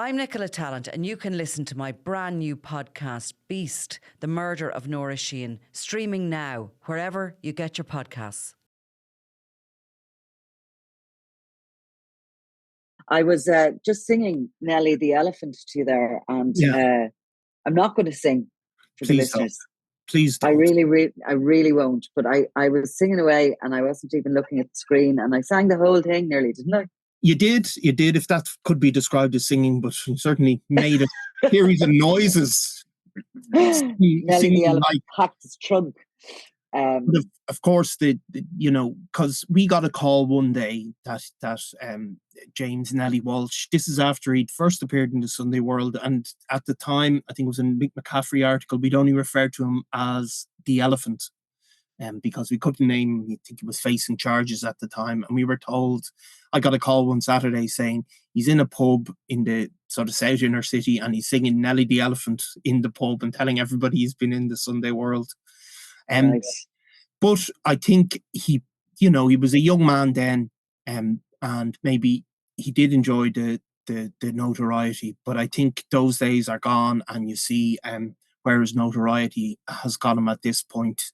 I'm Nicola Talent, and you can listen to my brand new podcast, Beast, The Murder of Nora Sheehan, streaming now, wherever you get your podcasts. I was just singing Nellie the Elephant to you there, and I'm not going to sing for the listeners. Please don't. I really won't. But I was singing away, and I wasn't even looking at the screen, and I sang the whole thing nearly, didn't I? You did, if that could be described as singing, but you certainly made a series of noises. Nellie the Elephant hacked his trunk. Of course, because we got a call one day that James Nellie Walsh, this is after he'd first appeared in the Sunday World, and at the time, I think it was in a Mick McCaffrey article, we'd only referred to him as the Elephant, because we couldn't name him. I think he was facing charges at the time, and we were told, I got a call one Saturday saying he's in a pub in the sort of south inner city, and he's singing Nellie the Elephant in the pub and telling everybody he's been in the Sunday World. Nice. But I think he was a young man then, and maybe he did enjoy the notoriety. But I think those days are gone, and you see where his notoriety has got him at this point.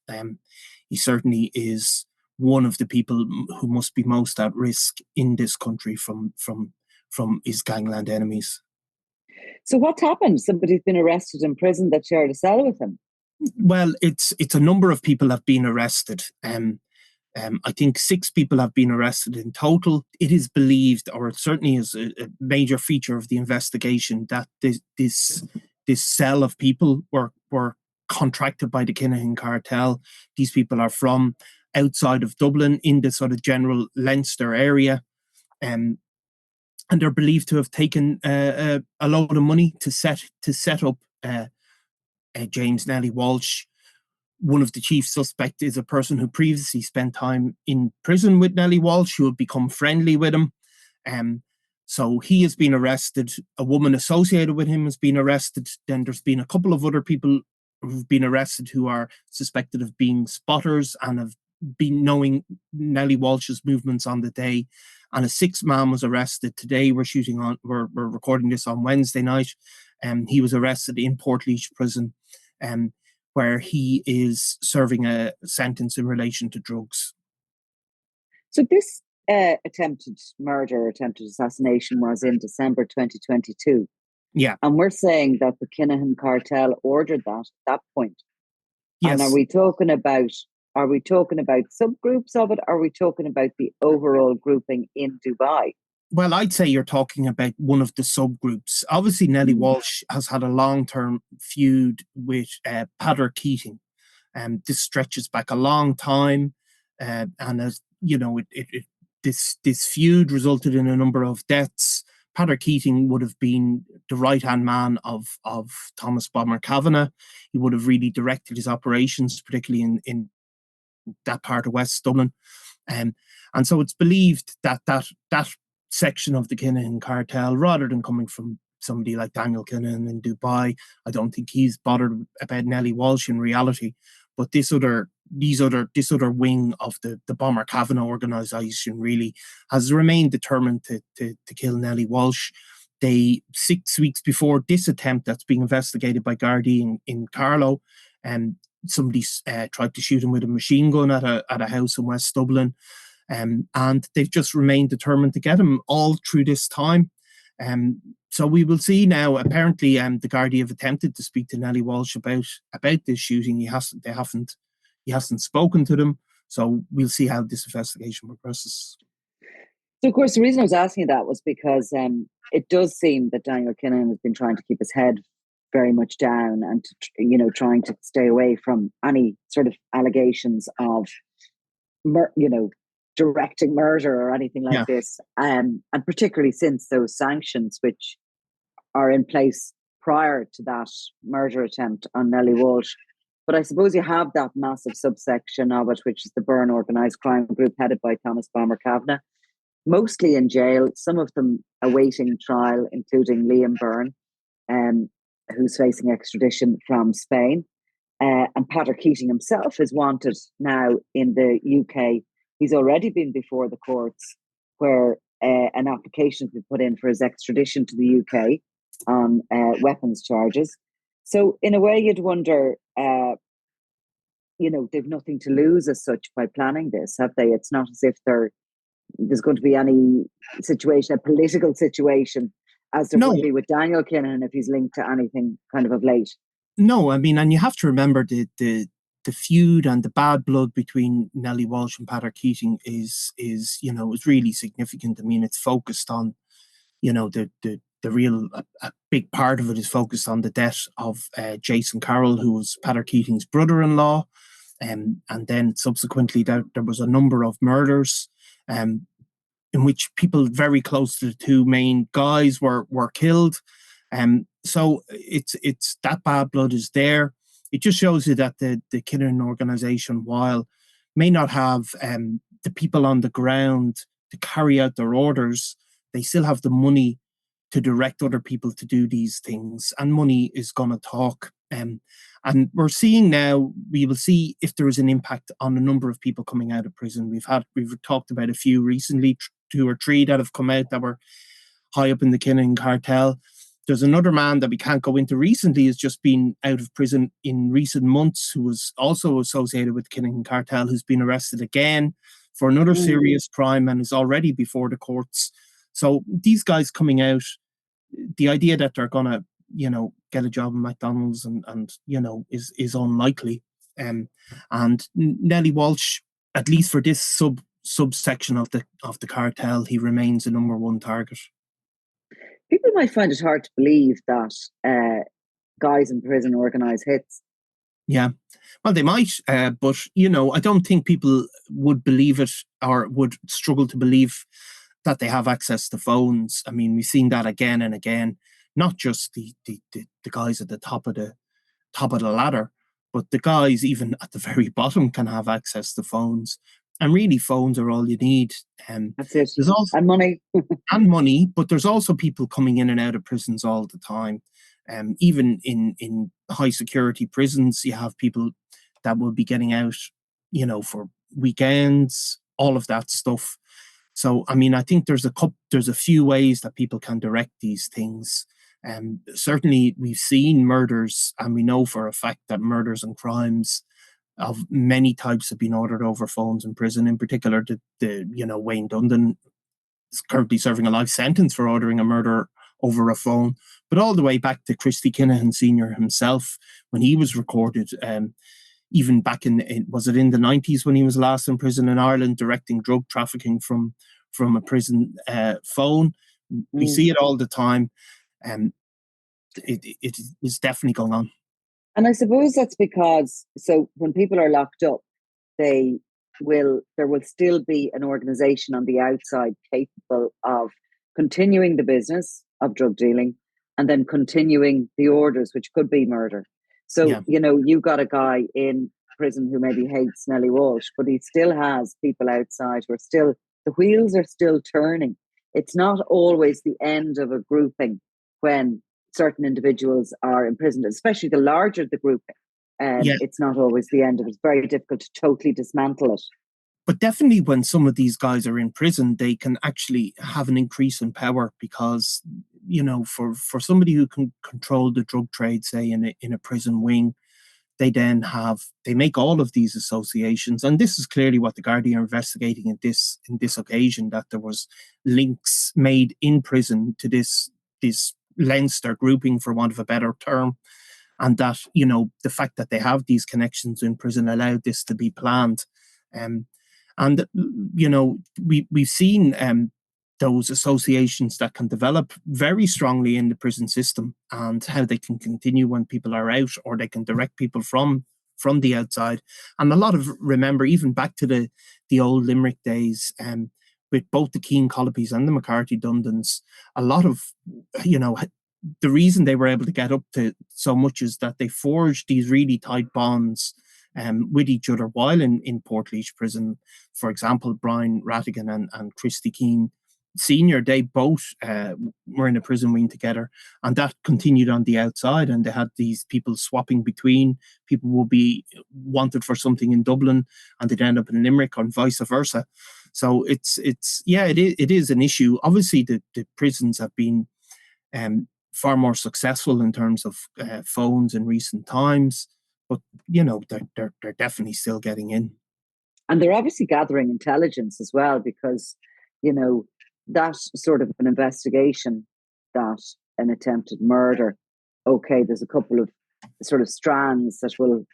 He certainly is one of the people who must be most at risk in this country from his gangland enemies. So what's happened? Somebody's been arrested in prison that shared a cell with him. Well, it's a number of people have been arrested. I think 6 people have been arrested in total. It is believed, or it certainly is a major feature of the investigation, that this cell of people were contracted by the Kinahan cartel. These people are from outside of Dublin in the sort of general Leinster area, and they're believed to have taken a load of money to set up James Nellie Walsh. One of the chief suspects is a person who previously spent time in prison with Nellie Walsh, who had become friendly with him. So he has been arrested. A woman associated with him has been arrested. Then there's been a couple of other people who've been arrested who are suspected of being spotters and have been knowing Nellie Walsh's movements on the day. And a 6th man was arrested today. We're recording this on Wednesday night. He was arrested in Portlaoise Prison, where he is serving a sentence in relation to drugs. So this attempted murder, attempted assassination was in December 2022. Yeah. And we're saying that the Kinahan cartel ordered that at that point. Yes. And are we talking about subgroups of it? Or are we talking about the overall grouping in Dubai? Well, I'd say you're talking about one of the subgroups. Obviously, Nellie Walsh has had a long-term feud with Peadar Keating. This stretches back a long time. And as you know, this feud resulted in a number of deaths. Peadar Keating would have been the right-hand man of Thomas Bomber Kavanagh. He would have really directed his operations, particularly in that part of West Dublin. And so it's believed that section of the Kinahan cartel, rather than coming from somebody like Daniel Kinahan in Dubai, I don't think he's bothered about Nellie Walsh in reality. But this other wing of the Bomber Kavanagh organisation really has remained determined to kill Nellie Walsh. 6 weeks before this attempt that's being investigated by Gardaí in Carlow, somebody tried to shoot him with a machine gun at a house in West Dublin. And they've just remained determined to get him all through this time. So we will see now. Apparently, the Gardaí have attempted to speak to Nellie Walsh about this shooting. He hasn't spoken to them. So we'll see how this investigation progresses. So, of course, the reason I was asking that was because it does seem that Daniel Kinahan has been trying to keep his head very much down and trying to stay away from any sort of allegations of directing murder or anything like this, and particularly since those sanctions which are in place prior to that murder attempt on Nellie Walsh. But I suppose you have that massive subsection of it, which is the Byrne organised crime group headed by Thomas Bomber Kavanagh, mostly in jail, some of them awaiting trial, including Liam Byrne, who's facing extradition from Spain. And Peadar Keating himself is wanted now in the UK. He's already been before the courts where an application has been put in for his extradition to the UK. on weapons charges. So in a way, you'd wonder, they've nothing to lose as such by planning this, have they? It's not as if there's going to be any situation, a political situation, as there would be with Daniel Kinahan if he's linked to anything kind of late. No, I mean, and you have to remember the feud and the bad blood between Nellie Walsh and Peadar Keating is really significant. I mean, it's focused on, the real a big part of it is focused on the death of Jason Carroll, who was Peadar Keating's brother-in-law, and then subsequently there was a number of murders, in which people very close to the two main guys were killed. So it's that bad blood is there. It just shows you that the Kinahan organisation, while may not have the people on the ground to carry out their orders, they still have the money to direct other people to do these things, and money is going to talk. And we're seeing now, we will see if there is an impact on a number of people coming out of prison. We've talked about a few recently, 2 or 3 that have come out that were high up in the Kinahan cartel. There's another man that we can't go into recently, has just been out of prison in recent months, who was also associated with the Kinahan cartel, who's been arrested again for another serious crime and is already before the courts. So these guys coming out, the idea that they're going to, get a job in McDonald's and is unlikely. And Nellie Walsh, at least for this subsection of the cartel, he remains the number one target. People might find it hard to believe that guys in prison organise hits. Yeah, well, they might, but I don't think people would believe it or would struggle to believe that they have access to phones. I mean, we've seen that again and again. Not just the guys at the top of the ladder, but the guys even at the very bottom can have access to phones. And really, phones are all you need. That's it. There's also, and money. And money, but there's also people coming in and out of prisons all the time. Even in high security prisons, you have people that will be getting out, for weekends, all of that stuff. So, I mean, I think there's a few ways that people can direct these things. Certainly, we've seen murders, and we know for a fact that murders and crimes of many types have been ordered over phones in prison. In particular, the Wayne Dundon is currently serving a life sentence for ordering a murder over a phone. But all the way back to Christy Kinahan Sr. himself, when he was recorded, even back was it in the 90s when he was last in prison in Ireland, directing drug trafficking from a prison phone. We see it all the time. It is definitely going on. And I suppose that's because, so when people are locked up, there will still be an organisation on the outside capable of continuing the business of drug dealing and then continuing the orders, which could be murder. So, you got a guy in prison who maybe hates Nellie Walsh, but he still has people outside who are still, the wheels are still turning. It's not always the end of a grouping when certain individuals are imprisoned, especially the larger the grouping. It's not always the end of it. It's very difficult to totally dismantle it. But definitely when some of these guys are in prison, they can actually have an increase in power because, for somebody who can control the drug trade, say in a prison wing, they make all of these associations. And this is clearly what the Gardaí are investigating in this occasion, that there was links made in prison to this Leinster grouping, for want of a better term. And that, the fact that they have these connections in prison allowed this to be planned. We've seen those associations that can develop very strongly in the prison system and how they can continue when people are out, or they can direct people from the outside. And a lot of, remember, even back to the old Limerick days, with both the Keane Collopys and the McCarthy Dundons, a lot of, the reason they were able to get up to so much is that they forged these really tight bonds with each other while in Portlaoise Prison. For example, Brian Rattigan and Christy Keane Sr., they both were in a prison wing together, and that continued on the outside, and they had these people swapping between. People will be wanted for something in Dublin and they'd end up in Limerick, and vice versa. So it is an issue. Obviously the prisons have been far more successful in terms of phones in recent times, but they're definitely still getting in. And they're obviously gathering intelligence as well, because, that sort of an investigation, that an attempted murder, okay, there's a couple of sort of strands that will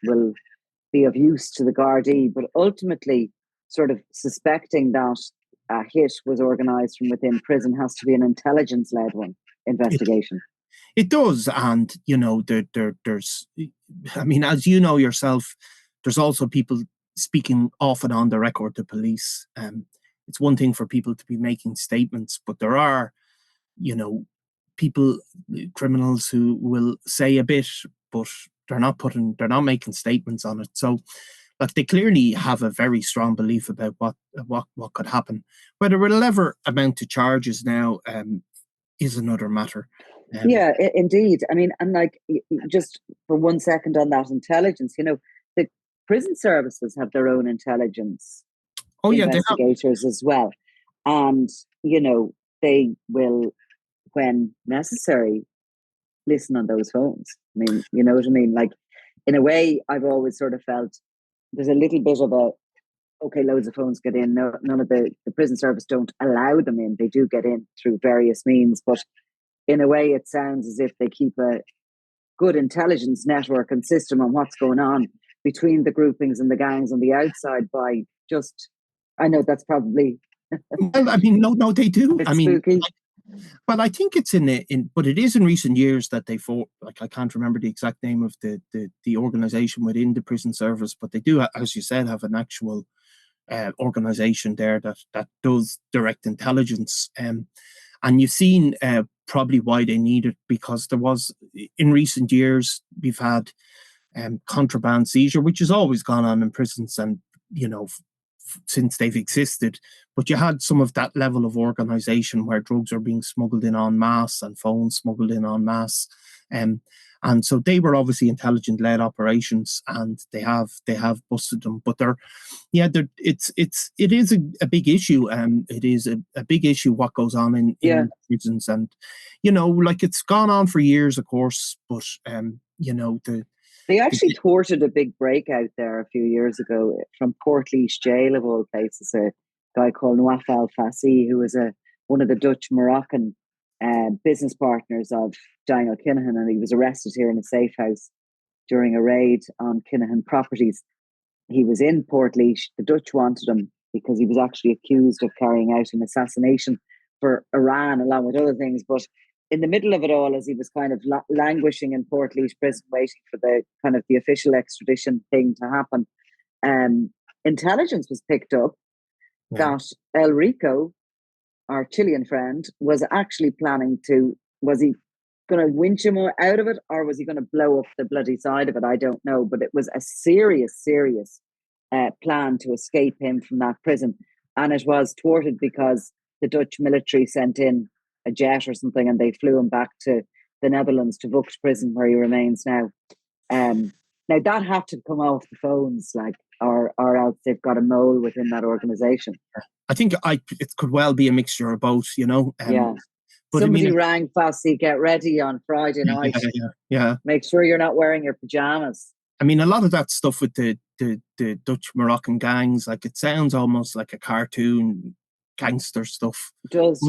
be of use to the Gardaí, but ultimately sort of suspecting that a hit was organised from within prison has to be an intelligence-led investigation. It does, and there's, I mean, as you know yourself, there's also people speaking off and on the record to police. It's one thing for people to be making statements, but there are, people, criminals, who will say a bit, but they're not making statements on it. So, like, they clearly have a very strong belief about what could happen. Whether it'll ever amount to charges now is another matter. Yeah, indeed. I mean, and like, just for 1 second on that intelligence, the prison services have their own intelligence investigators as well. And, they will, when necessary, listen on those phones. I mean, you know what I mean? Like, in a way, I've always sort of felt there's a little bit of okay, loads of phones get in. No, none of the prison service don't allow them in. They do get in through various means, but in a way, it sounds as if they keep a good intelligence network and system on what's going on between the groupings and the gangs on the outside by just, I know that's probably... Well, I mean, no, they do. I mean, spooky. Well, I think it's but it is in recent years that they fought. Like, I can't remember the exact name of the organization within the prison service, but they do, as you said, have an actual organization there that does direct intelligence. And you've seen probably why they need it, because there was, in recent years, we've had contraband seizure, which has always gone on in prisons, and since they've existed, but you had some of that level of organization where drugs are being smuggled in en masse and phones smuggled in en masse, and so they were obviously intelligent-led operations, and they have busted them. But it is a big issue. It is a big issue what goes on in prisons, and like, it's gone on for years, of course. But they actually thwarted a big breakout there a few years ago from Portlaoise jail, of all places. A guy called Nicola, who was one of the Dutch Moroccan business partners of Daniel Kinahan, and he was arrested here in a safe house during a raid on Kinahan properties. He was in Portlaoise. The Dutch wanted him because he was actually accused of carrying out an assassination for Iran, along with other things. But in the middle of it all, as he was kind of languishing in Portlaoise prison, waiting for the official extradition thing to happen, intelligence was picked up that El Rico, our Chilean friend, was actually planning to, was he going to winch him out of it, or was he going to blow up the bloody side of it? I don't know, but it was a serious plan to escape him from that prison, and it was thwarted because the Dutch military sent in a jet or something, and they flew him back to the Netherlands, to Vught prison, where he remains now. Now that had to come off the phones, like, or else they've got a mole within that organisation. I think it could well be a mixture of both, But somebody rang Fossey, get ready on Friday night. Yeah. Make sure you're not wearing your pajamas. I mean, a lot of that stuff with the Dutch Moroccan gangs, like, it sounds almost like a cartoon gangster stuff. It does,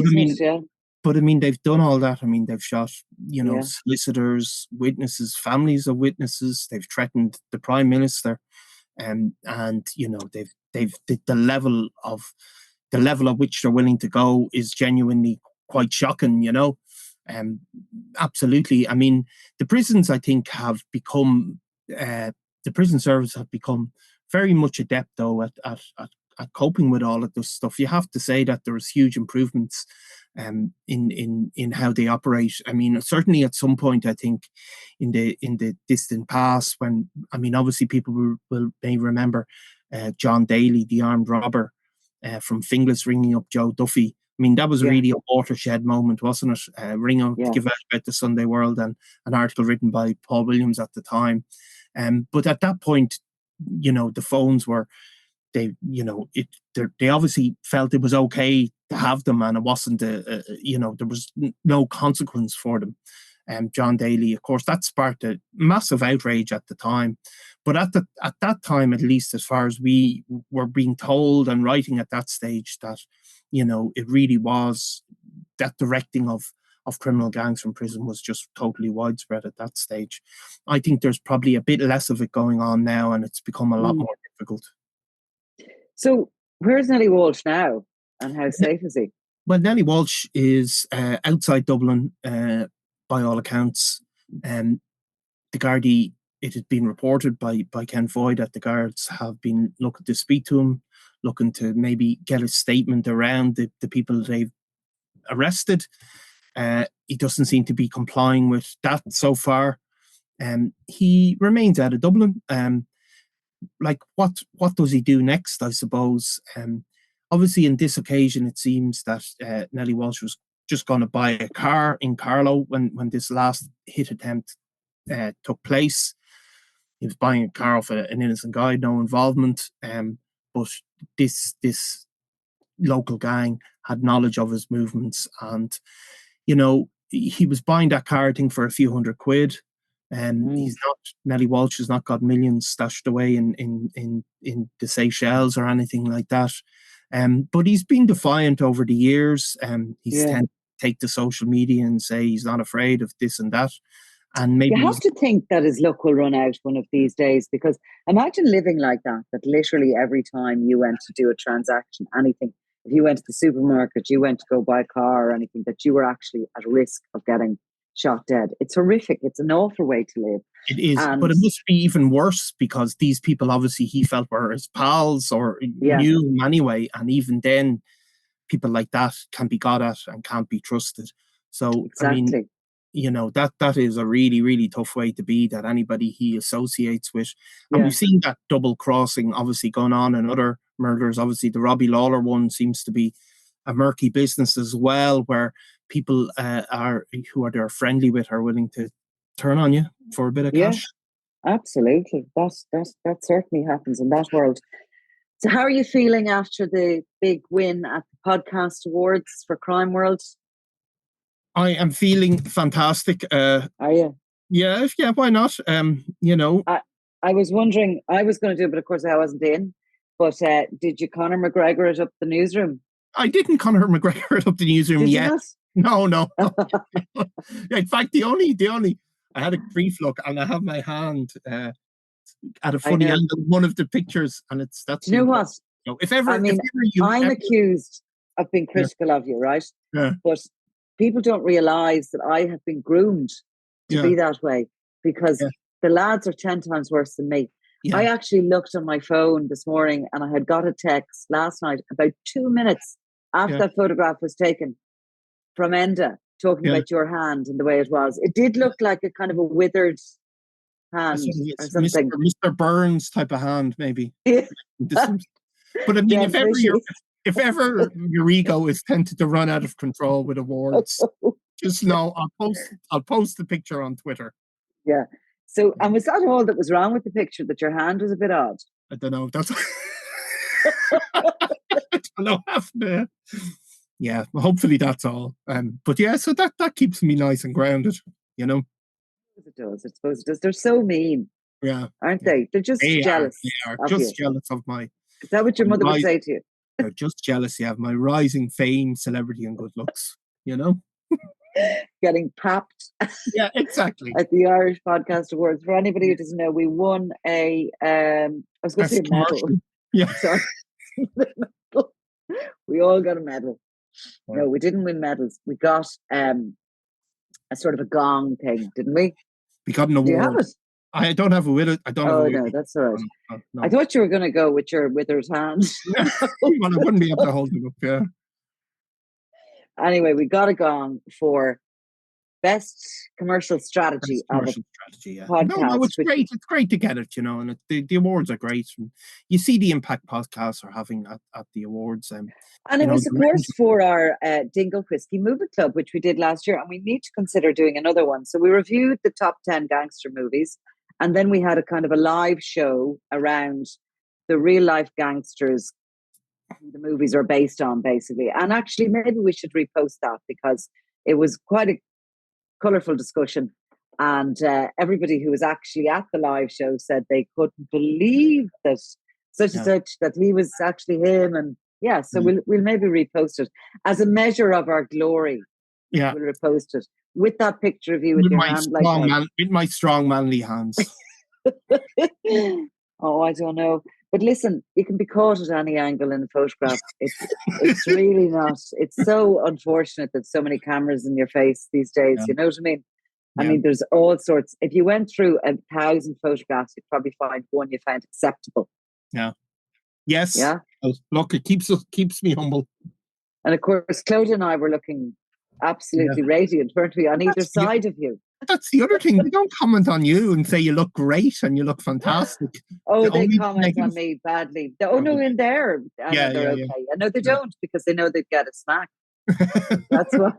But I mean, they've done all that. I mean, they've shot, solicitors, witnesses, families of witnesses. They've threatened the Prime Minister, and they've the level at which they're willing to go is genuinely quite shocking. Absolutely. I mean, the prisons, I think, have become the prison service have become very much adept, though, at coping with all of this stuff. You have to say that there is huge improvements in how they operate. I mean, certainly at some point, I think in the distant past, when, I mean, obviously people may remember John Daly, the armed robber from Finglas, ringing up Joe Duffy. I mean, that was really a watershed moment, wasn't it? Ring up, give out about the Sunday World, and an article written by Paul Williams at the time. But at that point, the phones were, they obviously felt it was okay to have them, and it wasn't there was no consequence for them. John Daly. Of course, that sparked a massive outrage at the time. But at that time, at least as far as we were being told and writing at that stage, that, it really was that directing of criminal gangs from prison was just totally widespread at that stage. I think there's probably a bit less of it going on now, and it's become a lot more difficult. So where's Nellie Walsh now, and how safe is he? Well, Nellie Walsh is outside Dublin, by all accounts. The Gardaí, it has been reported by Ken Foy that the guards have been looking to speak to him, looking to maybe get a statement around the people they've arrested. He doesn't seem to be complying with that so far. He remains out of Dublin. What does he do next, I suppose? Obviously, in this occasion, it seems that Nellie Walsh was just going to buy a car in Carlow when this last hit attempt took place. He was buying a car off an innocent guy, no involvement. But this local gang had knowledge of his movements, and he was buying that car, I think, for a few £100. Nellie Walsh has not got millions stashed away in the Seychelles or anything like that. But he's been defiant over the years. He's tended to take to social media and say he's not afraid of this and that. And maybe you have to think that his luck will run out one of these days, because imagine living like that literally every time you went to do a transaction, anything, if you went to the supermarket, you went to go buy a car or anything, that you were actually at risk of getting shot dead. It's horrific. It's an awful way to live. It is, but it must be even worse because these people obviously he felt were his pals or knew him anyway, and even then people like that can be got at and can't be trusted. So exactly. I mean, that is a really, really tough way to be, that anybody he associates with. And we've seen that double crossing obviously going on in other murders. Obviously the Robbie Lawler one seems to be a murky business as well, where people who they're friendly with are willing to turn on you for a bit of cash. Absolutely. That certainly happens in that world. So how are you feeling after the big win at the Podcast Awards for Crime World? I am feeling fantastic. Are you? Yeah, why not? I was wondering, I was going to do it, but of course I wasn't in. But did you Conor McGregor it up the newsroom? I didn't Conor McGregor it up the newsroom yet. No. In fact, the only I had a brief look, and I have my hand at a funny angle in one of the pictures, and that's. You know what? If ever, I'm accused of being critical of you, right? Yeah. But people don't realise that I have been groomed to be that way, because the lads are 10 times worse than me. Yeah. I actually looked on my phone this morning and I had got a text last night about 2 minutes after that photograph was taken from Enda talking about your hand and the way it was. It did look like a kind of a withered hand or something. Mr. Burns type of hand, maybe. Yeah. But I mean, if ever your ego is tempted to run out of control with awards, just know I'll post the picture on Twitter. Yeah. So, and was that all that was wrong with the picture? That your hand was a bit odd? I don't know. That's I don't know. Yeah, hopefully that's all. But yeah, so that keeps me nice and grounded, It does. I suppose it does. They're so mean. Yeah. Aren't they? They're just jealous. They are just jealous of my. Is that what your mother would say to you? They're just jealous, of my rising fame, celebrity, and good looks, Getting papped. Yeah, exactly. At the Irish Podcast Awards. For anybody who doesn't know, we won I was going to say a medal. Yeah. Sorry. We all got a medal. Yeah. No, we didn't win medals. We got a sort of a gong thing, didn't we? We got an award. Do you have it? I don't have it with it. I don't have it. No, that's all right. No. I thought you were going to go with your withered hand. Well, I wouldn't be able to hold it up, yeah. Anyway, we got a gong for best commercial strategy podcast. No, it's great. It's great to get it, and the awards are great. And you see the impact podcasts are having at the awards. And it was, of course, for our Dingle Whiskey Movie Club, which we did last year, and we need to consider doing another one. So we reviewed the top 10 gangster movies, and then we had a kind of a live show around the real life gangsters the movies are based on, basically. And actually, maybe we should repost that, because it was quite a colourful discussion. And everybody who was actually at the live show said they couldn't believe that such and such, that he was actually him. And so we'll maybe repost it as a measure of our glory. Yeah, we'll repost it with that picture of you with your hand like that. With my strong manly hands. Oh, I don't know. But listen, you can be caught at any angle in a photograph. It's really not. It's so unfortunate that so many cameras in your face these days. You know what I mean? I mean, there's all sorts. If you went through 1,000 photographs, you'd probably find one you found acceptable. Yeah. Yes. Yeah. Look, it keeps me humble. And of course, Claudia and I were looking absolutely radiant, weren't we, on either side of you? That's the other thing. They don't comment on you and say you look great and you look fantastic. They comment on me badly. No, in there. I know they're okay. I know they don't, because they know they'd get a smack. That's what.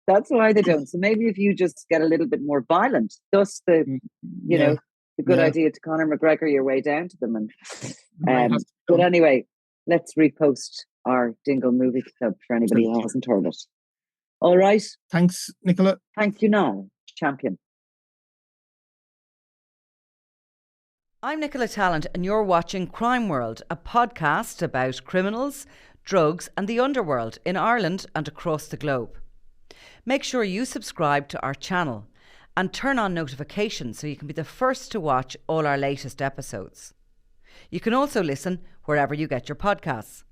That's why they don't. So maybe if you just get a little bit more violent, thus the good idea to Conor McGregor your way down to them. And but anyway, let's repost our Dingle Movie Club for anybody who hasn't heard it. All right. Thanks, Nicola. Thank you, Niall, champion. I'm Nicola Tallant, and you're watching Crime World, a podcast about criminals, drugs and the underworld in Ireland and across the globe. Make sure you subscribe to our channel and turn on notifications so you can be the first to watch all our latest episodes. You can also listen wherever you get your podcasts.